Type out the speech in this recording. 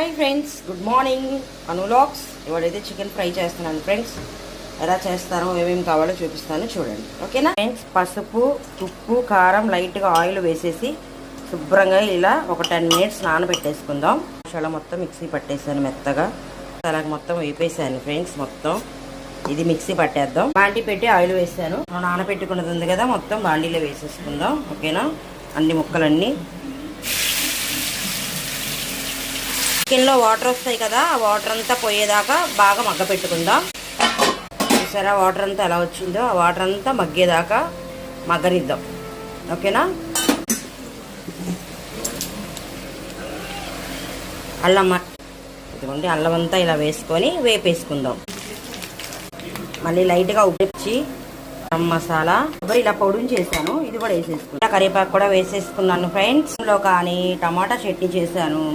Hi friends, good morning. అనులాగ్స్ ఇవాళైతే chicken fry చేస్తున్నాను ఫ్రెండ్స్. ఎలా చేస్తానో ఏమేమి కావాలో చూపిస్తాను, చూడండి. ఓకేనా ఫ్రెండ్స్? పసుపు, ఉప్పు, కారం, లైట్గా ఆయిల్ వేసేసి శుభ్రంగా ఇలా ఒక 10 minutes నానబెట్టేసుకుందాం. మసాలా మొత్తం మిక్సీ పట్టేసాను మెత్తగా. అలాగ మొత్తం వేపేసాను ఫ్రెండ్స్. మొత్తం ఇది మిక్సీ పట్టేద్దాం. బాండీ పెట్టి ఆయిల్ వేసాను. నానబెట్టుకున్నది ఉంది కదా, మొత్తం బాండీలో వేసేసుకుందాం. ఓకేనా? అన్ని ముక్కలన్నీ చికెన్లో వాటర్ వస్తాయి కదా, ఆ వాటర్ అంతా పోయేదాకా బాగా మగ్గ పెట్టుకుందాం. చూసారా వాటర్ అంతా ఎలా వచ్చిందో? ఆ వాటర్ అంతా మగ్గేదాకా మగ్గనిద్దాం. ఓకేనా? ఇదిగోండి, అల్లం అంతా ఇలా వేసుకొని వేపేసుకుందాం. మళ్ళీ లైట్గా ఉప్పిచ్చి మసాలా కొబ్బరి ఇలా పొడిని చేశాను, ఇది కూడా వేసేసుకున్నాను. కరివేపాకు కూడా వేసేసుకున్నాను ఫ్రెండ్స్. లో కానీ టమాటా చట్నీ చేశాను,